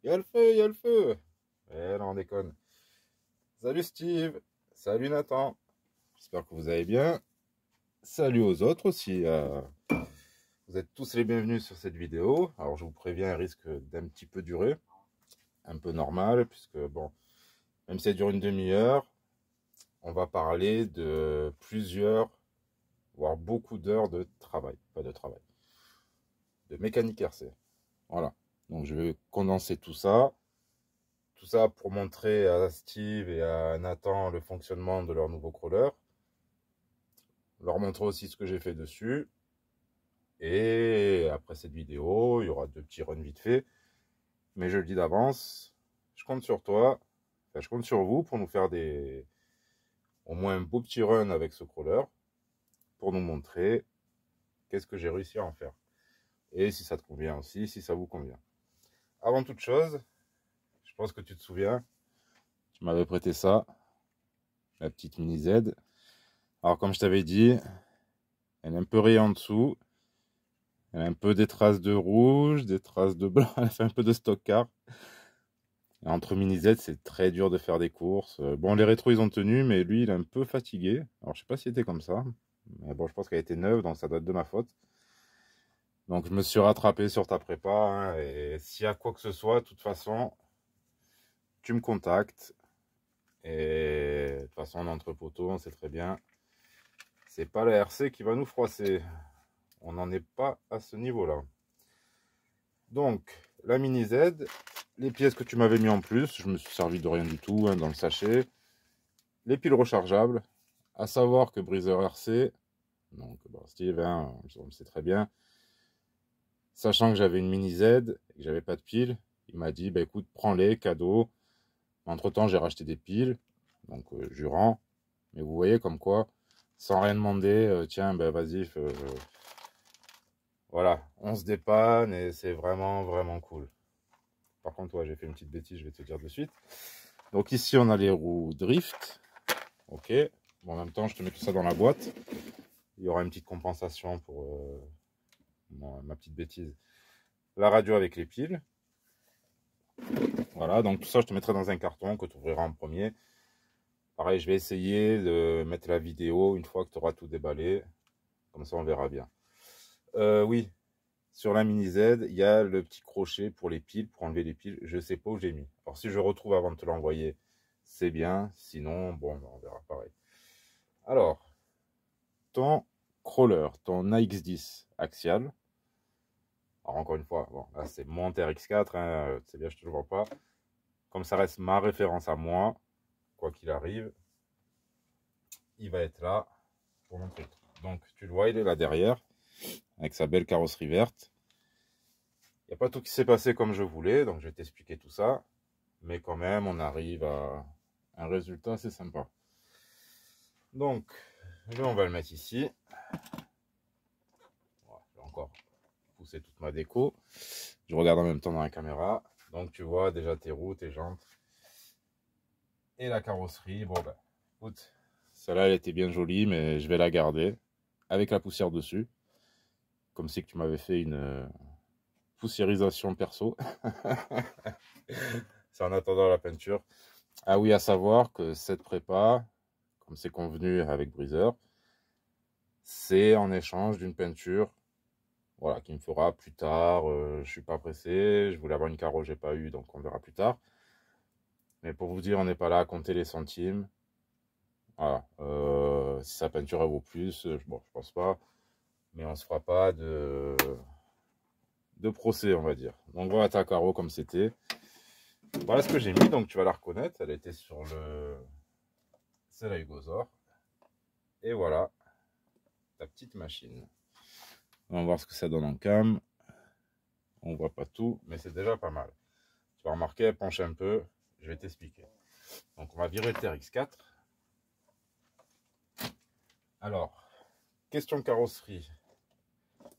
y a le feu, il y a le feu. Eh non, on déconne. Salut Steve, salut Nathan. J'espère que vous allez bien. Salut aux autres aussi. Vous êtes tous les bienvenus sur cette vidéo. Alors je vous préviens, elle risque d'un petit peu durer. Un peu normal, puisque bon, même si elle dure une demi-heure, on va parler de plusieurs, voire beaucoup d'heures de travail. Pas de travail. De mécanique RC. Voilà. Donc je vais condenser tout ça. Tout ça pour montrer à Steve et à Nathan le fonctionnement de leur nouveau crawler. Leur montrer aussi ce que j'ai fait dessus. Et après cette vidéo, il y aura deux petits runs vite fait. Mais je le dis d'avance, je compte sur toi, enfin je compte sur vous pour nous faire au moins un beau petit run avec ce crawler. Pour nous montrer qu'est-ce que j'ai réussi à en faire. Et si ça te convient aussi, si ça vous convient. Avant toute chose, je pense que tu te souviens, tu m'avais prêté ça, la petite mini Z. Alors comme je t'avais dit, elle est un peu rayée en dessous. Elle a un peu des traces de rouge, des traces de blanc. Elle fait un peu de stock car. Et entre mini Z, c'est très dur de faire des courses. Bon, les rétros, ils ont tenu, mais lui, il est un peu fatigué. Alors, je sais pas s'il était comme ça. Mais bon, je pense qu'elle était neuve, donc ça doit être de ma faute. Donc, je me suis rattrapé sur ta prépa. Hein, et s'il y a quoi que ce soit, de toute façon, tu me contactes. Et de toute façon, entre poteaux, on sait très bien. C'est pas la RC qui va nous froisser. On n'en est pas à ce niveau-là. Donc, la mini Z, les pièces que tu m'avais mis en plus, je me suis servi de rien du tout hein, dans le sachet. Les piles rechargeables, à savoir que Breezer RC, donc bon, Steve, hein, on le sait très bien, sachant que j'avais une mini Z et que j'avais pas de piles, il m'a dit, bah écoute, prends-les, cadeau. Entre temps, j'ai racheté des piles, donc je lui rends. Mais vous voyez comme quoi, sans rien demander, tiens, ben vas-y, voilà, on se dépanne et c'est vraiment, vraiment cool. Par contre, ouais, j'ai fait une petite bêtise, je vais te dire de suite. Donc ici, on a les roues drift. Ok. Bon, en même temps, je te mets tout ça dans la boîte. Il y aura une petite compensation pour ma petite bêtise. La radio avec les piles. Voilà, donc tout ça, je te mettrai dans un carton que tu ouvriras en premier. Pareil, je vais essayer de mettre la vidéo une fois que tu auras tout déballé. Comme ça, on verra bien. Oui, sur la mini Z, il y a le petit crochet pour les piles, pour enlever les piles. Je ne sais pas où j'ai mis. Alors, si je retrouve avant de te l'envoyer, c'est bien. Sinon, bon, on verra pareil. Alors, ton crawler, ton AX10 axial. Alors, encore une fois, bon, là, c'est mon TRX4. Hein, c'est bien, je ne te le vois pas. Comme ça reste ma référence à moi, quoi qu'il arrive, il va être là pour mon truc. Donc, tu le vois, il est là derrière, avec sa belle carrosserie verte. Il n'y a pas tout qui s'est passé comme je voulais, donc je vais t'expliquer tout ça. Mais quand même, on arrive à un résultat assez sympa. Donc, là, on va le mettre ici. Voilà, je vais encore pousser toute ma déco. Je regarde en même temps dans la caméra. Donc, tu vois déjà tes roues, tes jantes. Et la carrosserie. Bon, ben, écoute, celle-là, elle était bien jolie, mais je vais la garder avec la poussière dessus. Comme si que tu m'avais fait une poussiérisation perso. C'est en attendant la peinture. Ah oui, à savoir que cette prépa, comme c'est convenu avec Breezer, c'est en échange d'une peinture, voilà, qui me fera plus tard. Je suis pas pressé, je voulais avoir une carreau, j'ai pas eu, donc on verra plus tard. Mais pour vous dire, on n'est pas là à compter les centimes. Voilà. Si sa peinture elle vaut plus, bon, je pense pas. Mais on se fera pas de procès, on va dire. Donc voilà ta carreau comme c'était. Voilà ce que j'ai mis, donc tu vas la reconnaître. Elle était sur le... C'est la Hugosor. Et voilà ta petite machine. On va voir ce que ça donne en cam. On voit pas tout, mais c'est déjà pas mal. Tu vas remarquer, elle penche un peu. Je vais t'expliquer. Donc on va virer le TRX4. Alors, question carrosserie.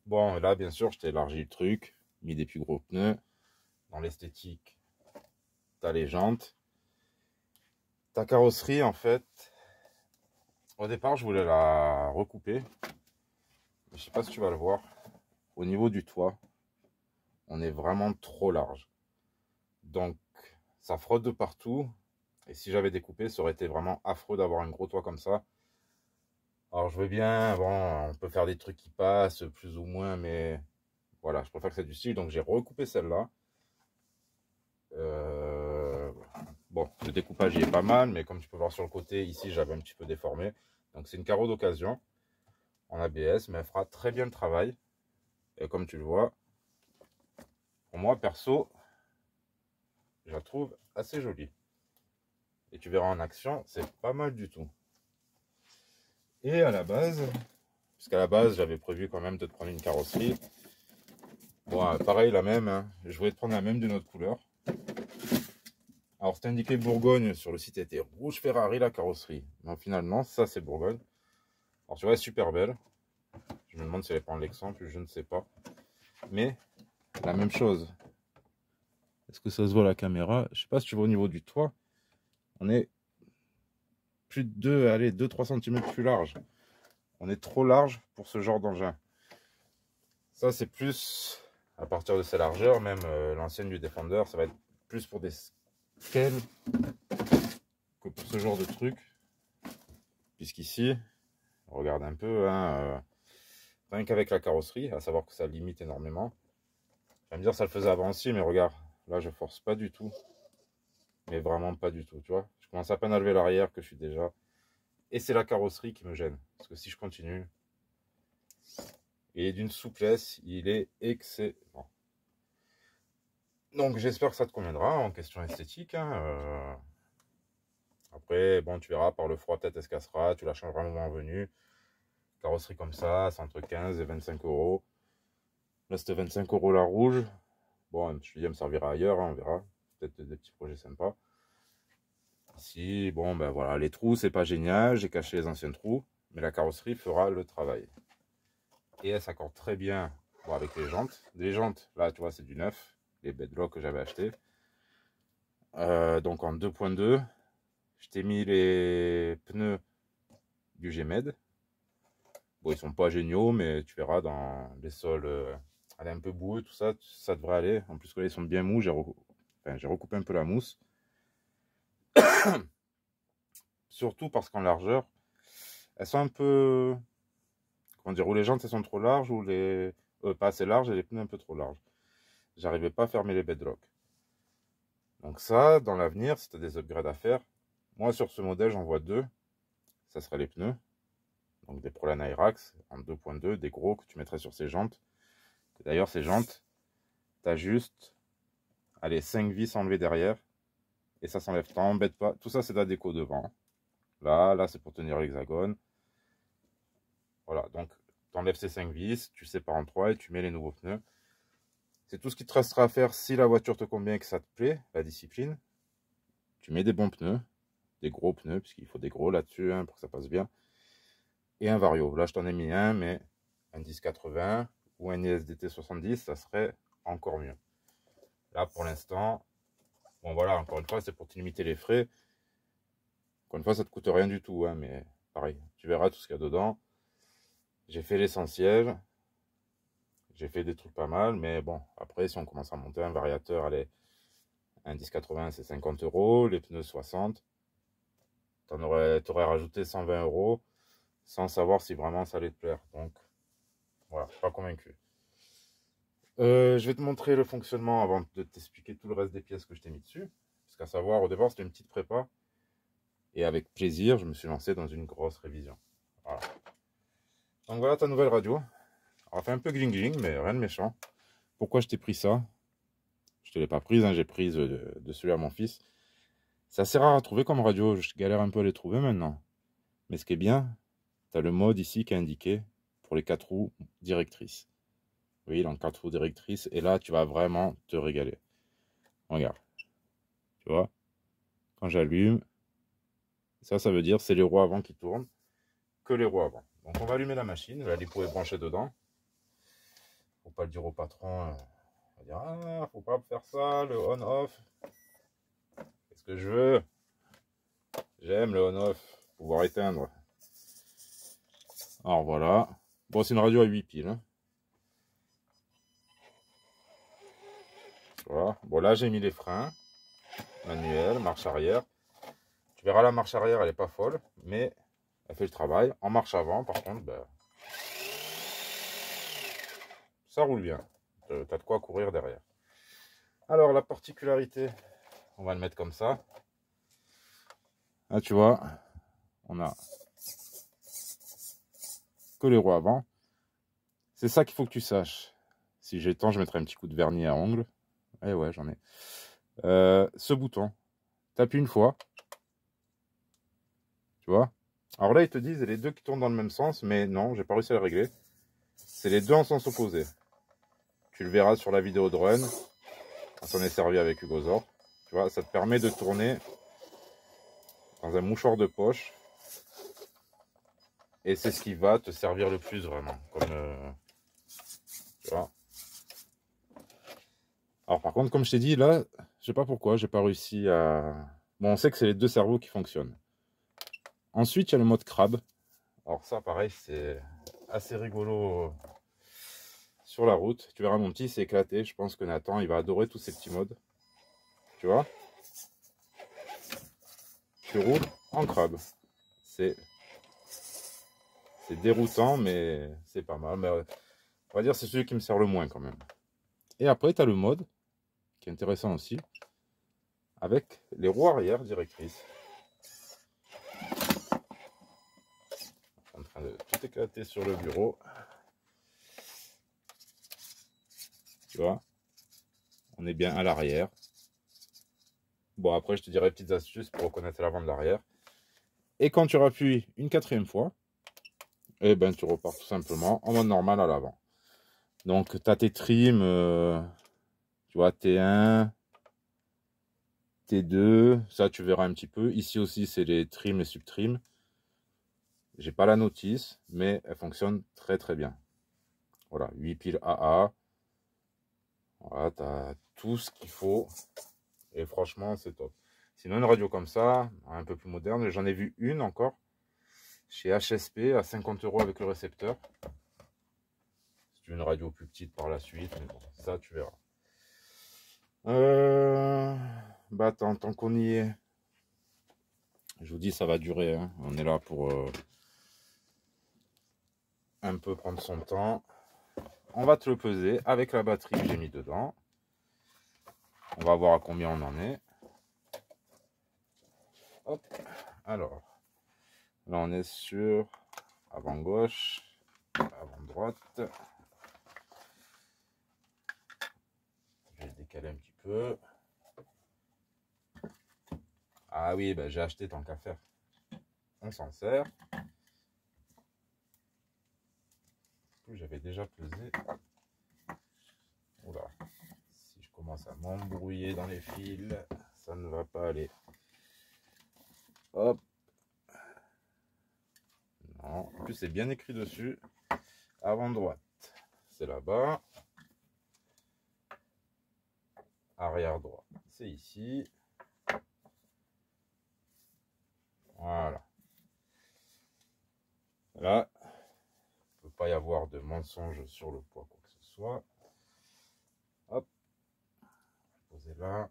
Bon, là, bien sûr, je t'ai élargi le truc, mis des plus gros pneus. Dans l'esthétique, t'as les jantes. Ta carrosserie, en fait, au départ, je voulais la recouper. Mais je sais pas si tu vas le voir. Au niveau du toit, on est vraiment trop large. Donc, ça frotte de partout. Et si j'avais découpé, ça aurait été vraiment affreux d'avoir un gros toit comme ça. Alors, je veux bien, bon, on peut faire des trucs qui passent, plus ou moins, mais voilà, je préfère que c'est du style. Donc, j'ai recoupé celle-là. Bon, le découpage il est pas mal, mais comme tu peux voir sur le côté, ici, j'avais un petit peu déformé. Donc, c'est une carreau d'occasion en ABS, mais elle fera très bien le travail. Et comme tu le vois, pour moi, perso, je la trouve assez jolie. Et tu verras en action, c'est pas mal du tout. Et à la base, puisqu'à la base, j'avais prévu quand même de te prendre une carrosserie. Bon, pareil, la même. Hein. Je voulais te prendre la même d'une autre couleur. Alors, c'était indiqué Bourgogne. Sur le site, il était rouge Ferrari, la carrosserie. Mais au final, non, ça, c'est Bourgogne. Alors, tu vois, elle est super belle. Je me demande si elle est pas en l'exemple, je ne sais pas. Mais, la même chose. Est-ce que ça se voit à la caméra? Je sais pas si tu vois au niveau du toit. On est plus de 2, allez, 2-3 cm plus large. On est trop large pour ce genre d'engin. Ça, c'est plus à partir de ces largeurs, même l'ancienne du Defender, ça va être plus pour des scales que pour ce genre de truc. Puisqu'ici, regarde un peu, hein, rien qu'avec la carrosserie, à savoir que ça limite énormément. Tu vas me dire, ça le faisait avant aussi, mais regarde, là, je force pas du tout. Mais vraiment pas du tout, tu vois. Je commence à peine à lever l'arrière que je suis déjà. Et c'est la carrosserie qui me gêne. Parce que si je continue, et d'une souplesse, il est excellent. Donc j'espère que ça te conviendra en question esthétique. Hein. Après, bon, tu verras, par le froid, peut-être elle se cassera, tu la changeras au moment venu. Carrosserie comme ça, c'est entre 15 et 25 euros. Là, c'était 25 € la rouge. Bon, je te dis, elle me servira ailleurs, hein, on verra. Peut-être des petits projets sympas. Ici, bon, ben voilà, les trous, c'est pas génial. J'ai caché les anciens trous, mais la carrosserie fera le travail. Et elle s'accorde très bien bon, avec les jantes. Les jantes, là, tu vois, c'est du neuf. Les bedlock que j'avais acheté. Donc en 2.2, je t'ai mis les pneus du Gmed. Bon, ils sont pas géniaux, mais tu verras dans les sols, elle est un peu boueux, tout ça, ça devrait aller. En plus, là, ils sont bien mous. J'ai recoupé un peu la mousse. Surtout parce qu'en largeur, elles sont un peu, comment dire, ou les jantes elles sont trop larges, ou les pas assez larges et les pneus un peu trop larges. J'arrivais pas à fermer les bedrock. Donc ça, dans l'avenir, si tu as des upgrades à faire, moi sur ce modèle, j'en vois deux. Ça serait les pneus. Donc des Prolan Airax en 2.2, des gros que tu mettrais sur ces jantes. D'ailleurs, ces jantes, tu as juste allez, 5 vis enlevées derrière. Et ça s'enlève, t'embête pas. Tout ça, c'est de la déco devant. Là, c'est pour tenir l'hexagone. Voilà, donc tu enlèves ces 5 vis, tu sépares en 3 et tu mets les nouveaux pneus. C'est tout ce qui te restera à faire si la voiture te convient et que ça te plaît, la discipline. Tu mets des bons pneus, des gros pneus, puisqu'il faut des gros là-dessus hein, pour que ça passe bien. Et un vario. Là, je t'en ai mis un, mais un 1080 ou un ISDT 70, ça serait encore mieux. Là, pour l'instant, bon voilà, encore une fois, c'est pour te limiter les frais. Encore une fois, ça te coûte rien du tout, hein, mais pareil, tu verras tout ce qu'il y a dedans. J'ai fait l'essentiel. J'ai fait des trucs pas mal, mais bon, après, si on commence à monter un variateur, allez, un 1080, c'est 50 €, les pneus 60. T'aurais rajouté 120 € sans savoir si vraiment ça allait te plaire. Donc, voilà, je suis pas convaincu. Je vais te montrer le fonctionnement avant de t'expliquer tout le reste des pièces que je t'ai mis dessus. Parce qu'à savoir, au départ, c'était une petite prépa. Et avec plaisir, je me suis lancé dans une grosse révision. Voilà. Donc voilà ta nouvelle radio. Alors, elle fait un peu gling-gling, mais rien de méchant. Pourquoi je t'ai pris ça? Je te l'ai pas prise, hein, j'ai prise de celui à mon fils. C'est assez rare à trouver comme radio, je galère un peu à les trouver maintenant. Mais ce qui est bien, tu as le mode ici qui est indiqué pour les 4 roues directrices. Oui, donc 4 roues directrices, et là tu vas vraiment te régaler. Regarde, tu vois, quand j'allume, ça veut dire c'est les roues avant qui tournent, que les roues avant. Donc on va allumer la machine, là l'hypo est branchée dedans. Faut pas le dire au patron, on va dire ah, faut pas faire ça, le on-off. Qu'est-ce que je veux? J'aime le on-off, pouvoir éteindre. Alors voilà. Bon, c'est une radio à 8 piles. Hein. Voilà. Bon, là, j'ai mis les freins. manuel, marche arrière. Tu verras la marche arrière, elle n'est pas folle, mais elle fait le travail. En marche avant, par contre, ben, ça roule bien. Tu as de quoi courir derrière. Alors, la particularité, on va le mettre comme ça. Là, tu vois, on a que les roues avant. C'est ça qu'il faut que tu saches. Si j'ai le temps, je mettrai un petit coup de vernis à ongles. Eh ouais, j'en ai. Ce bouton, t'appuies une fois. Tu vois. Alors là, ils te disent les deux qui tournent dans le même sens, mais non, j'ai pas réussi à le régler. C'est les deux en sens opposé. Tu le verras sur la vidéo de run, quand on est servi avec Hugo Zor. Tu vois, ça te permet de tourner dans un mouchoir de poche. Et c'est ce qui va te servir le plus vraiment. Comme, tu vois. Alors par contre, comme je t'ai dit, là, je sais pas pourquoi, j'ai pas réussi à... Bon, on sait que c'est les deux cerveaux qui fonctionnent. Ensuite, il y a le mode crabe. Alors ça, pareil, c'est assez rigolo sur la route. Tu verras, mon petit, c'est éclaté. Je pense que Nathan, il va adorer tous ces petits modes. Tu vois, tu roules en crabe. C'est déroutant, mais c'est pas mal. Mais on va dire c'est celui qui me sert le moins quand même. Et après, tu as le mode, qui est intéressant aussi, avec les roues arrière directrices. En train de tout éclater sur le bureau. Tu vois, on est bien à l'arrière. Bon, après, je te dirai petites astuces pour reconnaître l'avant de l'arrière. Et quand tu rappuies une quatrième fois, et ben, tu repars tout simplement en mode normal à l'avant. Donc, tu as tes trims, tu vois, T1, T2, ça tu verras un petit peu. Ici aussi, c'est les trims et subtrims. J'ai pas la notice, mais elle fonctionne très très bien. Voilà, 8 piles AA. Voilà, tu as tout ce qu'il faut. Et franchement, c'est top. Sinon, une radio comme ça, un peu plus moderne, j'en ai vu une encore chez HSP à 50 € avec le récepteur. C'est une radio plus petite par la suite, mais bon, ça tu verras. Bah attends, tant qu'on y est, je vous dis ça va durer, hein. On est là pour un peu prendre son temps. On va te le peser avec la batterie que j'ai mis dedans. On va voir à combien on en est. Hop. Alors, là on est sur avant gauche, avant droite. Je vais décaler un petit peu. Ah oui, bah, j'ai acheté tant qu'à faire. On s'en sert. J'avais déjà pesé. Oula. Si je commence à m'embrouiller dans les fils, ça ne va pas aller. Hop. Non. En plus, c'est bien écrit dessus. Avant droite, c'est là-bas. Arrière droit, c'est ici. Voilà. Là, il ne peut pas y avoir de mensonge sur le poids, quoi que ce soit. Hop. Poser là.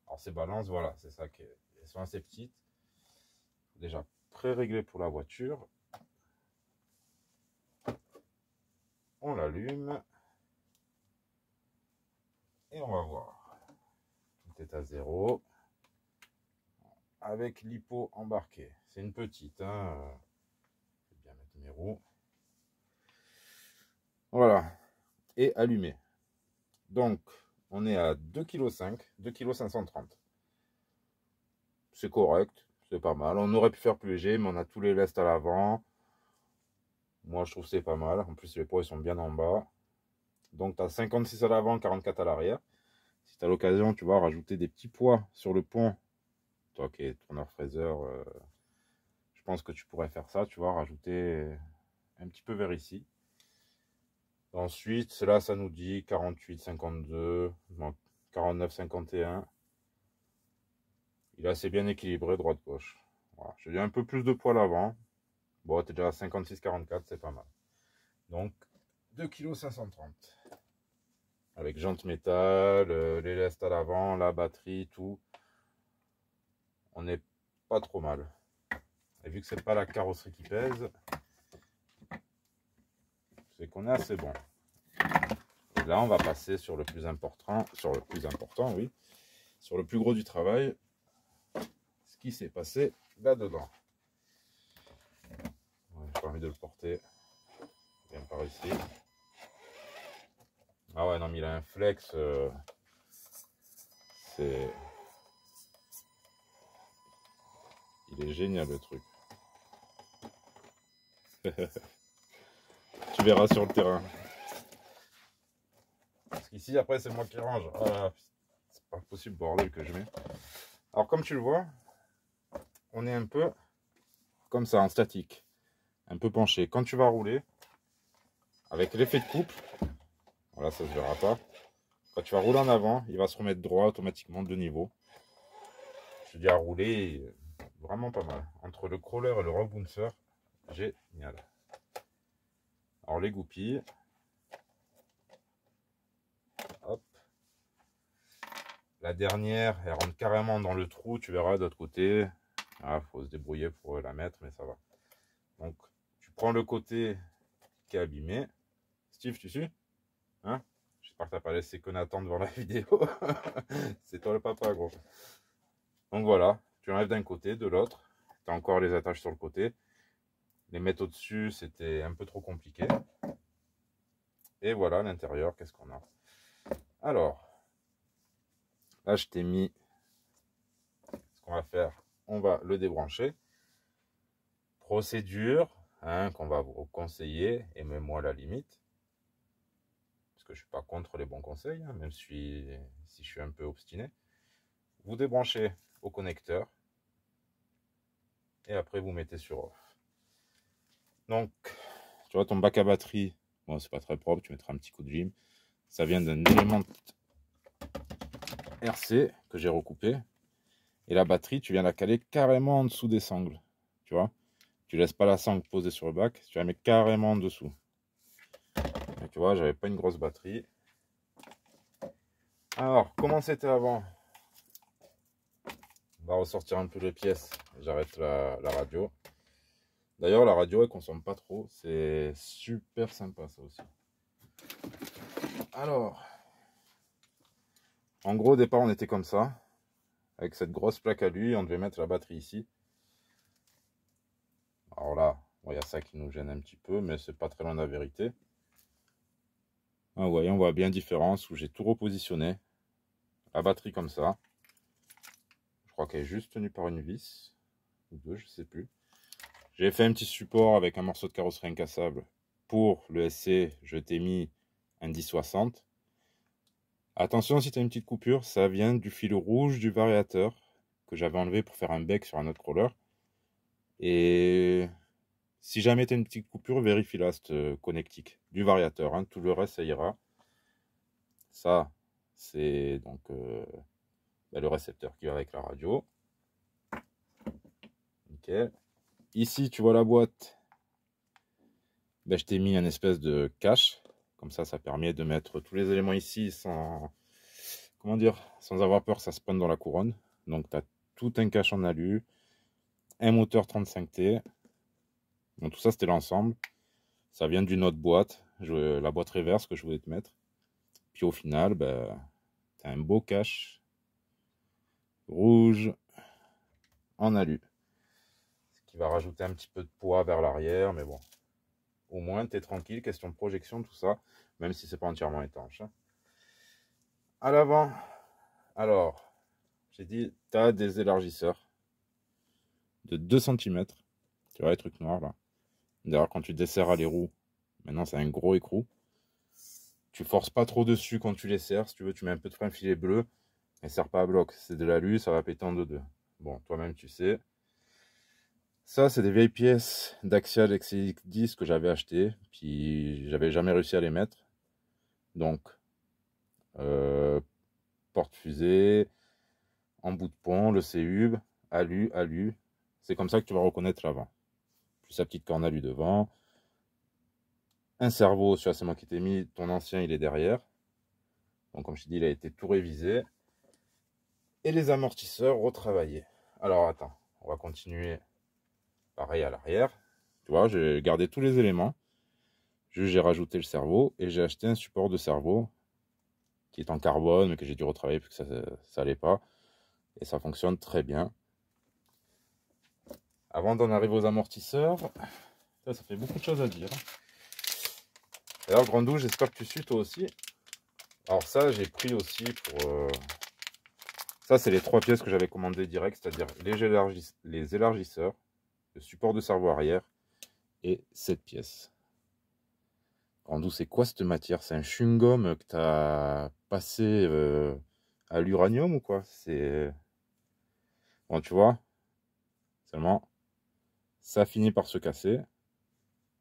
Alors, ces balances, voilà, c'est ça qu'elles sont assez petites. Déjà pré-réglé pour la voiture. On l'allume. Et on va voir. Tout est à 0. Avec l'hypo embarqué. C'est une petite. Hein. Je vais bien mettre mes roues. Voilà. Et allumé. Donc, on est à 2,5 kg, 2,530 kg. C'est correct, c'est pas mal. On aurait pu faire plus léger, mais on a tous les lestes à l'avant. Moi, je trouve que c'est pas mal. En plus, les poids ils sont bien en bas. Donc, tu as 56 à l'avant, 44 à l'arrière. Si tu as l'occasion, tu vas rajouter des petits poids sur le pont. Toi qui es tourneur fraiseur, je pense que tu pourrais faire ça. Tu vois, rajouter un petit peu vers ici. Ensuite, là, ça nous dit 48, 52, 49, 51. Il est assez bien équilibré, droite-gauche. Voilà. Je dis un peu plus de poids à l'avant. Bon, t'es déjà à 56, 44, c'est pas mal. Donc, 2,530 kg. avec jantes métal, les lestes à l'avant, la batterie, tout. On n'est pas trop mal. Et vu que c'est pas la carrosserie qui pèse, c'est qu'on est assez bon. Et là, on va passer sur le plus important, oui, sur le plus gros du travail, ce qui s'est passé là-dedans. Ouais, j'ai pas envie de le porter. Bien par ici. Ah ouais, non, mais il a un flex. Il est génial le truc. Tu verras sur le terrain. Parce qu'ici, après, c'est moi qui range. Ah, c'est pas possible, bordel que je mets. Alors, comme tu le vois, on est un peu comme ça, en statique. Un peu penché. Quand tu vas rouler, avec l'effet de couple, voilà, ça se verra pas. Quand tu vas rouler en avant, il va se remettre droit automatiquement de niveau. Je dis à rouler, vraiment pas mal. Entre le crawler et le rock bouncer, génial. Alors les goupilles. Hop. La dernière, elle rentre carrément dans le trou, tu verras de l'autre côté. Il faut se débrouiller pour la mettre, mais ça va. Donc, tu prends le côté qui est abîmé. Steve, tu suis? Hein? J'espère que tu n'as pas laissé que Nathan devant la vidéo. C'est toi le papa, gros. Donc voilà, tu enlèves d'un côté, de l'autre. Tu as encore les attaches sur le côté. Les mettre au-dessus, c'était un peu trop compliqué. Et voilà l'intérieur, qu'est-ce qu'on a? Alors, là je t'ai mis ce qu'on va faire. On va le débrancher. Procédure qu'on va vous conseiller, et même moi à la limite. Parce que je ne suis pas contre les bons conseils, hein, même si je suis un peu obstiné. Vous débranchez au connecteur. Et après vous mettez sur off. Donc, tu vois ton bac à batterie. Bon, c'est pas très propre, tu mettras un petit coup de gym. Ça vient d'un élément RC que j'ai recoupé. Et la batterie, tu viens la caler carrément en dessous des sangles. Tu vois, tu laisses pas la sangle posée sur le bac, tu la mets carrément en dessous. Et tu vois, j'avais pas une grosse batterie. Alors, comment c'était avant? On va ressortir un peu les pièces. J'arrête la radio. D'ailleurs, la radio, elle consomme pas trop. C'est super sympa, ça aussi. Alors, en gros, au départ, on était comme ça. Avec cette grosse plaque à lui, on devait mettre la batterie ici. Alors là, il y a ça qui nous gêne un petit peu, mais c'est pas très loin de la vérité. Ah ouais, on voit bien la différence où j'ai tout repositionné. La batterie comme ça. Je crois qu'elle est juste tenue par une vis. Ou deux, je sais plus. J'ai fait un petit support avec un morceau de carrosserie incassable. Pour le SC, je t'ai mis un 1060. Attention, si tu as une petite coupure, ça vient du fil rouge du variateur que j'avais enlevé pour faire un bec sur un autre crawler. Et si jamais tu as une petite coupure, vérifie là cette connectique du variateur. Hein. Tout le reste, ça ira. Ça, c'est donc le récepteur qui va avec la radio. Nickel. Ici, tu vois la boîte. Je t'ai mis un espèce de cache. Comme ça permet de mettre tous les éléments ici sans, comment dire, sans avoir peur que ça se prenne dans la couronne. Donc, tu as tout un cache en alu, un moteur 35T. Donc, tout ça, c'était l'ensemble. Ça vient d'une autre boîte, la boîte reverse que je voulais te mettre. Puis au final, tu as un beau cache rouge en alu. Ce qui va rajouter un petit peu de poids vers l'arrière, mais bon. Au moins, tu es tranquille, question de projection, tout ça, même si c'est pas entièrement étanche. Hein. À l'avant, alors, j'ai dit, tu as des élargisseurs de 2 cm. Tu vois les trucs noirs là. D'ailleurs, quand tu desserres les roues, maintenant c'est un gros écrou. Tu forces pas trop dessus quand tu les serres. Si tu veux, tu mets un peu de frein filet bleu. Mais serre pas à bloc. C'est de l'alu, ça va péter en deux. Bon, toi-même tu sais. Ça, c'est des vieilles pièces d'Axial XCX10 que j'avais acheté. Puis j'avais jamais réussi à les mettre. Donc, porte-fusée, en bout de pont, le C-hub, alu. C'est comme ça que tu vas reconnaître l'avant. Puis sa petite corne alu devant. Un cerveau, c'est moi qui t'ai mis. Ton ancien, il est derrière. Donc comme je t'ai dit, il a été tout révisé. Et les amortisseurs retravaillés. Alors attends, on va continuer pareil à l'arrière. Tu vois, j'ai gardé tous les éléments. Juste j'ai rajouté le cerveau et j'ai acheté un support de cerveau qui est en carbone, mais que j'ai dû retravailler parce que ça allait pas. Et ça fonctionne très bien. Avant d'en arriver aux amortisseurs, ça fait beaucoup de choses à dire. D'ailleurs, Grandou, j'espère que tu suis toi aussi. Alors ça, j'ai pris aussi pour... Ça, c'est les 3 pièces que j'avais commandées direct, c'est-à-dire les élargisseurs, le support de cerveau arrière et cette pièce. Grandou, c'est quoi cette matière? C'est un chewing-gum que tu as passé à l'uranium ou quoi? C'est... Bon, tu vois, seulement, ça finit par se casser.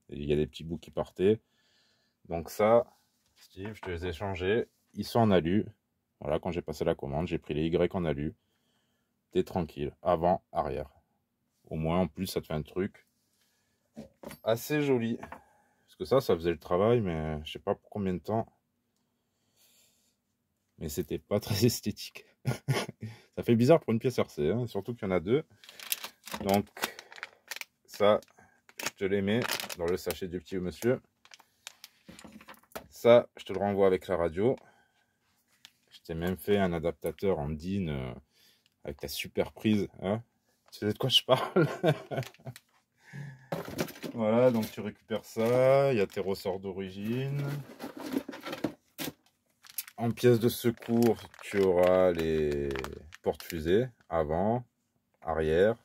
Il y a des petits bouts qui partaient. Donc ça, Steve, je te les ai changés. Ils sont en alu. Voilà, quand j'ai passé la commande, j'ai pris les Y en alu. T'es tranquille. Avant, arrière. Au moins, en plus, ça te fait un truc assez joli. Parce que ça faisait le travail, mais je sais pas pour combien de temps. Mais c'était pas très esthétique. Ça fait bizarre pour une pièce RC, hein, surtout qu'il y en a 2. Donc, ça, je te les mets dans le sachet du petit monsieur. Ça, je te le renvoie avec la radio. Je t'ai même fait un adaptateur en DIN avec ta super prise. Hein, tu sais de quoi je parle? Voilà, donc tu récupères ça. Il y a tes ressorts d'origine. En pièce de secours, tu auras les porte-fusées avant, arrière.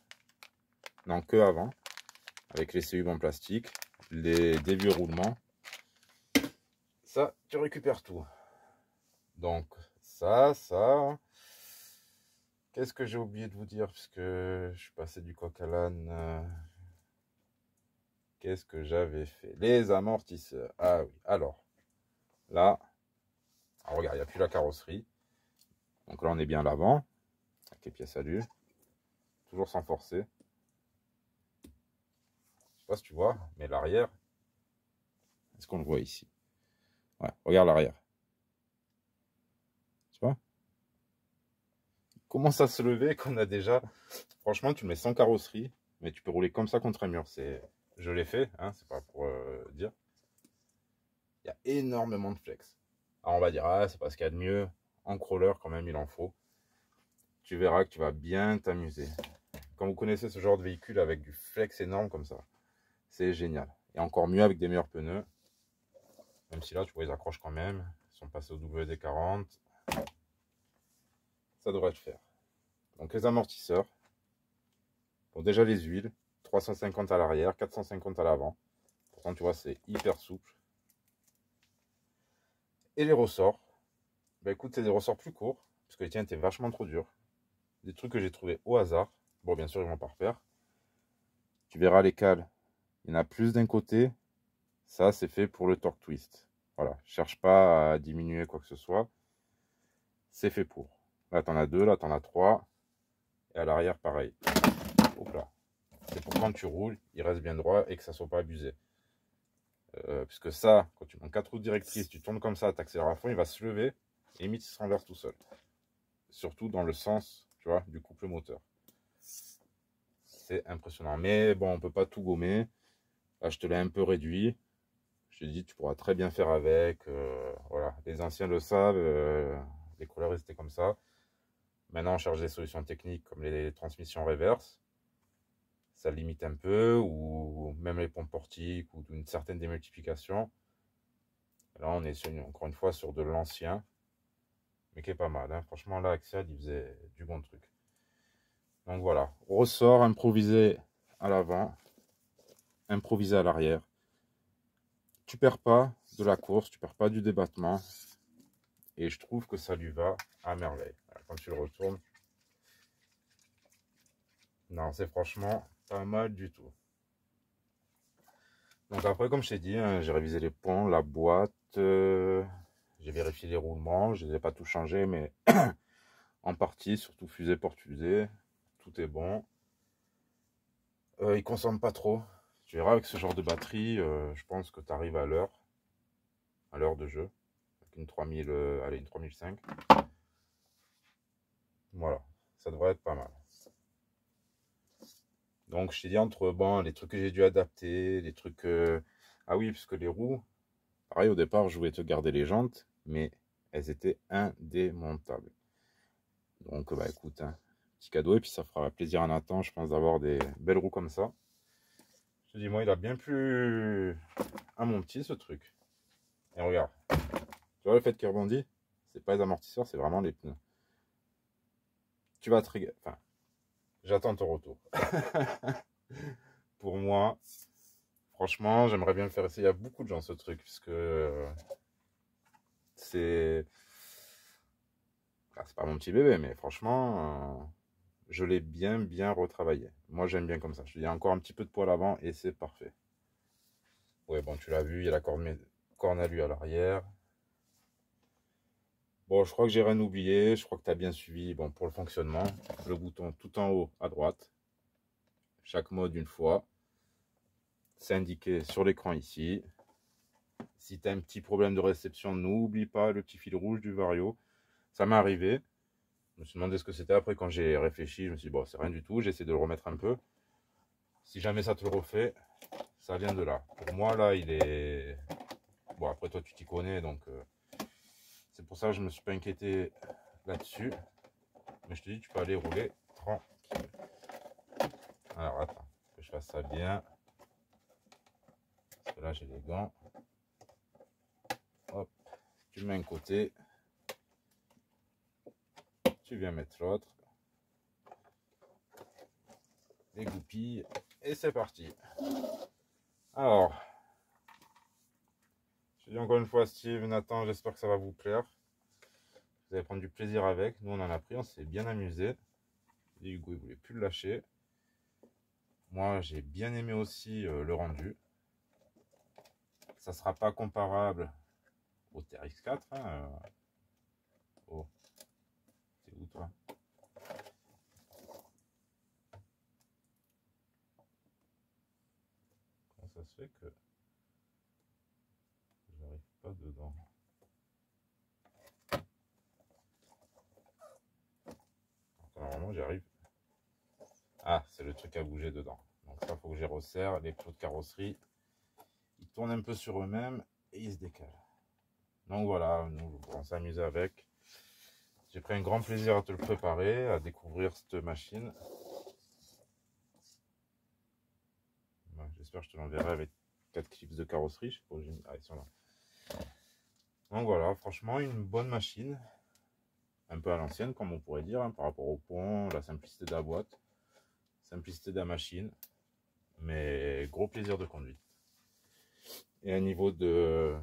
Non, que avant. Avec les CUB en plastique. Les déverroulements. Ça, tu récupères tout. Donc, ça. Qu'est-ce que j'ai oublié de vous dire puisque je suis passé du coq à l'âne. Qu'est-ce que j'avais fait? Les amortisseurs. Ah oui, alors. Là, alors regarde, il n'y a plus la carrosserie. Donc là, on est bien à l'avant. Avec les pièces à lui. Toujours sans forcer. Je sais pas si tu vois, mais l'arrière. Est-ce qu'on le voit ici? Ouais, regarde l'arrière. Tu vois? Il commence à se lever qu'on a déjà. Franchement, tu le mets sans carrosserie, mais tu peux rouler comme ça contre un mur. Je l'ai fait, hein, c'est pas pour dire. Il y a énormément de flex. Alors on va dire, ah, c'est pas ce qu'il y a de mieux. En crawler, quand même, il en faut. Tu verras que tu vas bien t'amuser. Quand vous connaissez ce genre de véhicule avec du flex énorme comme ça, c'est génial. Et encore mieux avec des meilleurs pneus. Même si là, tu vois, ils accrochent quand même. Ils sont passés au WD-40. Ça devrait le faire. Donc les amortisseurs. Bon, déjà les huiles. 350 à l'arrière, 450 à l'avant. Pourtant, tu vois, c'est hyper souple. Et les ressorts. Bah écoute, c'est des ressorts plus courts. Parce que les tiens étaient vachement trop durs. Des trucs que j'ai trouvé au hasard. Bon, bien sûr, ils vont pas refaire. Tu verras les cales. Il y en a plus d'un côté. Ça, c'est fait pour le torque twist. Voilà, cherche pas à diminuer quoi que ce soit. C'est fait pour. Là, t'en as 2, là, t'en as 3. Et à l'arrière, pareil. Hop là. C'est pour quand tu roules, il reste bien droit et que ça soit pas abusé. Puisque ça, quand tu mets 4 roues directrices, tu tournes comme ça, tu accélères à fond, il va se lever et limite il se renverse tout seul. Surtout dans le sens, tu vois, du couple moteur. C'est impressionnant. Mais bon, on peut pas tout gommer. Là, je te l'ai un peu réduit. Je te dis, tu pourras très bien faire avec. Voilà, les anciens le savent. Les couleurs étaient comme ça. Maintenant, on cherche des solutions techniques comme les transmissions reverse. Ça limite un peu, ou même les pompes portiques, ou d'une certaine démultiplication. Là, on est encore une fois sur de l'ancien, mais qui est pas mal. Hein. Franchement, là, Axial, il faisait du bon truc. Donc voilà, ressort improvisé à l'avant, improvisé à l'arrière. Tu perds pas de la course, tu perds pas du débattement. Et je trouve que ça lui va à merveille. Quand tu le retournes, non, c'est franchement pas mal du tout. Donc après, comme je t'ai dit, hein, j'ai révisé les ponts, la boîte, j'ai vérifié les roulements, je ne les ai pas tout changé, mais en partie, surtout fusée porte fusée, tout est bon. Il consomme pas trop. Tu verras avec ce genre de batterie, je pense que tu arrives à l'heure de jeu. une 3000, allez, une 3005. Voilà, ça devrait être pas mal. Donc je t'ai dit entre bon, les trucs que j'ai dû adapter, les trucs... Ah oui, parce que les roues, pareil au départ, je voulais te garder les jantes, mais elles étaient indémontables. Donc bah écoute, hein, petit cadeau, et puis ça fera plaisir à Nathan, je pense, d'avoir des belles roues comme ça. Je te dis, moi, il a bien plu à mon petit ce truc. Et regarde, tu vois le fait qu'il rebondit, c'est pas les amortisseurs, c'est vraiment les pneus. Tu vas te régaler. Enfin, j'attends ton retour. Pour moi, franchement, j'aimerais bien le faire essayer à beaucoup de gens ce truc, puisque c'est... c'est pas mon petit bébé, mais franchement, je l'ai bien retravaillé. Moi, j'aime bien comme ça. Je te dis, encore un petit peu de poids à l'avant et c'est parfait. Ouais, bon, tu l'as vu, il y a la corne à lui à l'arrière. Bon, je crois que j'ai rien oublié. Je crois que tu as bien suivi. Bon, pour le fonctionnement, le bouton tout en haut à droite. Chaque mode une fois. C'est indiqué sur l'écran ici. Si tu as un petit problème de réception, n'oublie pas le petit fil rouge du Vario. Ça m'est arrivé. Je me suis demandé ce que c'était. Après, quand j'ai réfléchi, je me suis dit, bon, c'est rien du tout. J'ai essayé de le remettre un peu. Si jamais ça te le refait, ça vient de là. Pour moi, là, il est... Bon, après, toi, tu t'y connais, donc... c'est pour ça que je ne me suis pas inquiété là-dessus. Mais je te dis, tu peux aller rouler tranquille. Alors, attends, que je fasse ça bien. Parce que là, j'ai les gants. Hop, tu mets un côté. Tu viens mettre l'autre. Les goupilles. Et c'est parti. Alors, je dis encore une fois, Steve, Nathan, j'espère que ça va vous plaire. Vous allez prendre du plaisir avec. Nous, on en a pris, on s'est bien amusé. Et Hugo, il voulait plus le lâcher. Moi, j'ai bien aimé aussi le rendu. Ça sera pas comparable au TRX4. Hein. Oh, c'est où toi? Comment ça se fait que j'arrive pas dedans? Normalement, j'y arrive. Ah, c'est le truc à bouger dedans. Donc ça, faut que j'y resserre. Les plots de carrosserie, ils tournent un peu sur eux-mêmes et ils se décalent. Donc voilà, nous, on s'amuse avec. J'ai pris un grand plaisir à te le préparer, à découvrir cette machine. J'espère que je te l'enverrai avec 4 clips de carrosserie. Je sais pas où j'ai mis. Ah, ils sont là. Donc voilà, franchement, une bonne machine. Un peu à l'ancienne, comme on pourrait dire, hein, par rapport au pont, la simplicité de la boîte, simplicité de la machine. Mais gros plaisir de conduite. Et un niveau de,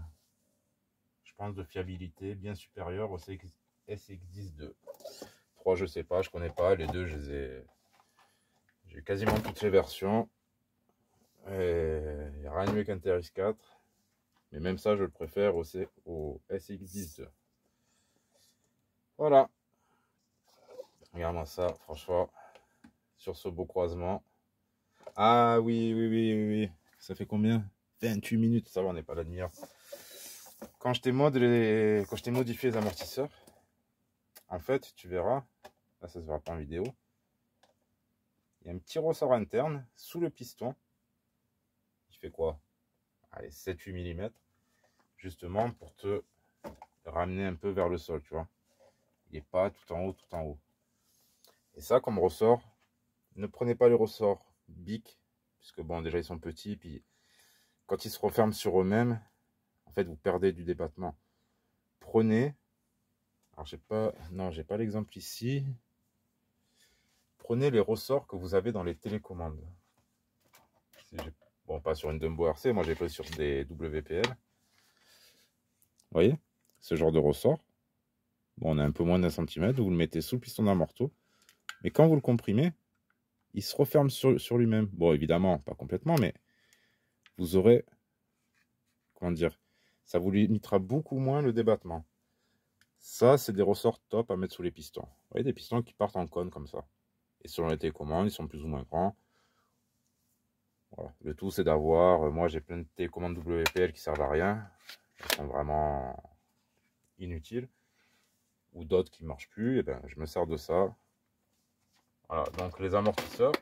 je pense, de fiabilité bien supérieur au SX10-2. 3, je sais pas, je connais pas. Les deux, j'ai quasiment toutes les versions. Il n'y a rien de mieux qu'un TRX4. Mais même ça, je le préfère au SX10-2. Voilà. Regarde-moi ça, franchement. Sur ce beau croisement. Ah oui. Ça fait combien? 28 minutes, ça va, on n'est pas à la demi-heure. Quand je t'ai modifié les amortisseurs, en fait, tu verras, là ça se verra pas en vidéo, il y a un petit ressort interne sous le piston qui fait quoi? Allez, 7-8 mm, justement pour te ramener un peu vers le sol, tu vois. Il n'est pas tout en haut. Et ça, comme ressort, ne prenez pas les ressorts bic, puisque bon, déjà ils sont petits, puis quand ils se referment sur eux-mêmes, en fait, vous perdez du débattement. Prenez, alors j'ai pas l'exemple ici. Prenez les ressorts que vous avez dans les télécommandes. Bon, pas sur une Dumbo RC, moi j'ai pris sur des WPL. Vous voyez, ce genre de ressort. Bon, on a un peu moins d'un centimètre, vous le mettez sous le piston d'un marteau. Mais quand vous le comprimez, il se referme sur lui-même. Bon, évidemment, pas complètement, mais vous aurez, comment dire, ça vous limitera beaucoup moins le débattement. Ça, c'est des ressorts top à mettre sous les pistons. Vous voyez, des pistons qui partent en cône comme ça. Et selon les télécommandes, ils sont plus ou moins grands. Voilà. Le tout, c'est d'avoir... moi, j'ai plein de télécommandes WPL qui servent à rien. Elles sont vraiment inutiles ou d'autres qui ne marchent plus, et ben je me sers de ça. Voilà, donc les amortisseurs,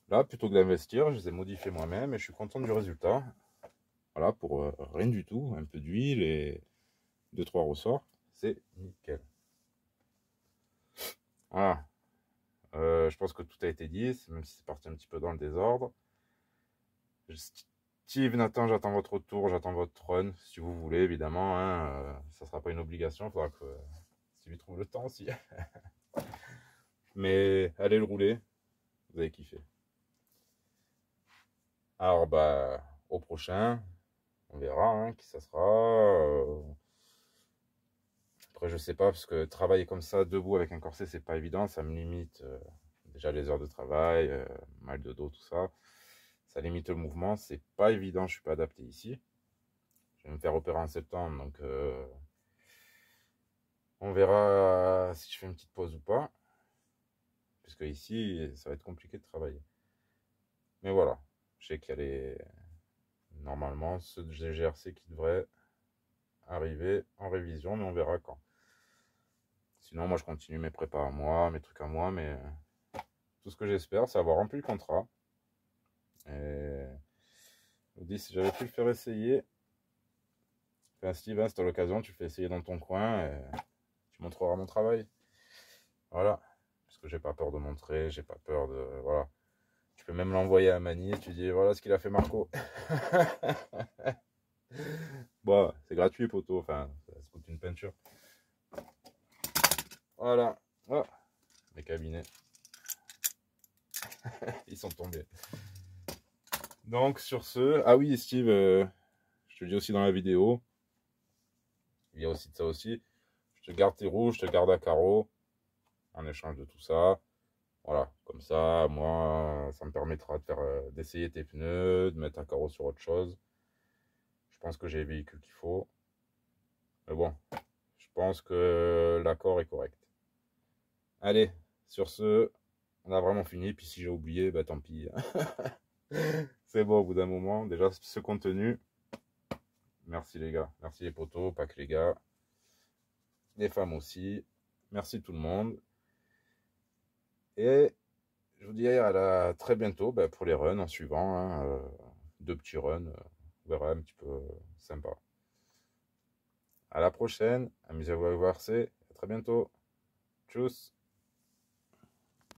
là, plutôt que d'investir, je les ai modifiés moi-même et je suis content du résultat. Voilà, pour rien du tout, un peu d'huile et 2-3 ressorts, c'est nickel. Voilà, je pense que tout a été dit, même si c'est parti un petit peu dans le désordre. Steve, Nathan, j'attends votre retour, j'attends votre run, si vous voulez, évidemment. Hein, ça ne sera pas une obligation, il faudra que Steve trouve le temps aussi. Mais allez le rouler, vous avez kiffé. Alors, bah, au prochain, on verra hein, qui ça sera. Après, je sais pas, parce que travailler comme ça, debout avec un corset, c'est pas évident, ça me limite déjà les heures de travail, mal de dos, tout ça. Ça limite le mouvement, c'est pas évident, je suis pas adapté ici. Je vais me faire opérer en septembre, donc on verra si je fais une petite pause ou pas. Puisque ici, ça va être compliqué de travailler. Mais voilà, je sais qu'il y a les... normalement ceux de GRC qui devraient arriver en révision, mais on verra quand. Sinon, moi, je continue mes prépas à moi, mes trucs à moi, mais tout ce que j'espère, c'est avoir rempli le contrat. Et je vous dis, si j'avais pu le faire essayer, enfin, Steven, c'est l'occasion, tu le fais essayer dans ton coin et tu montreras mon travail. Voilà, parce que j'ai pas peur de montrer, j'ai pas peur de... Voilà. Tu peux même l'envoyer à Mani et tu dis, voilà ce qu'il a fait Marco. Bon, c'est gratuit, poteau, enfin, ça coûte une peinture. Voilà, oh, mes cabinets, ils sont tombés. Donc, sur ce, ah oui, Steve, je te le dis aussi dans la vidéo, il y a aussi de ça aussi. Je te garde tes rouges, je te garde à carreau, en échange de tout ça. Voilà, comme ça, moi, ça me permettra de faire, d'essayer tes pneus, de mettre un carreau sur autre chose. Je pense que j'ai les véhicules qu'il faut. Mais bon, je pense que l'accord est correct. Allez, sur ce, on a vraiment fini. Puis si j'ai oublié, bah tant pis. C'est bon au bout d'un moment. Déjà, ce contenu. Merci les gars. Merci les potos, pas que les gars. Les femmes aussi. Merci tout le monde. Et je vous dis à très bientôt pour les runs en suivant. Hein, 2 petits runs. On verra un petit peu sympa. À la prochaine. Amusez-vous à voir. À très bientôt. Tchuss.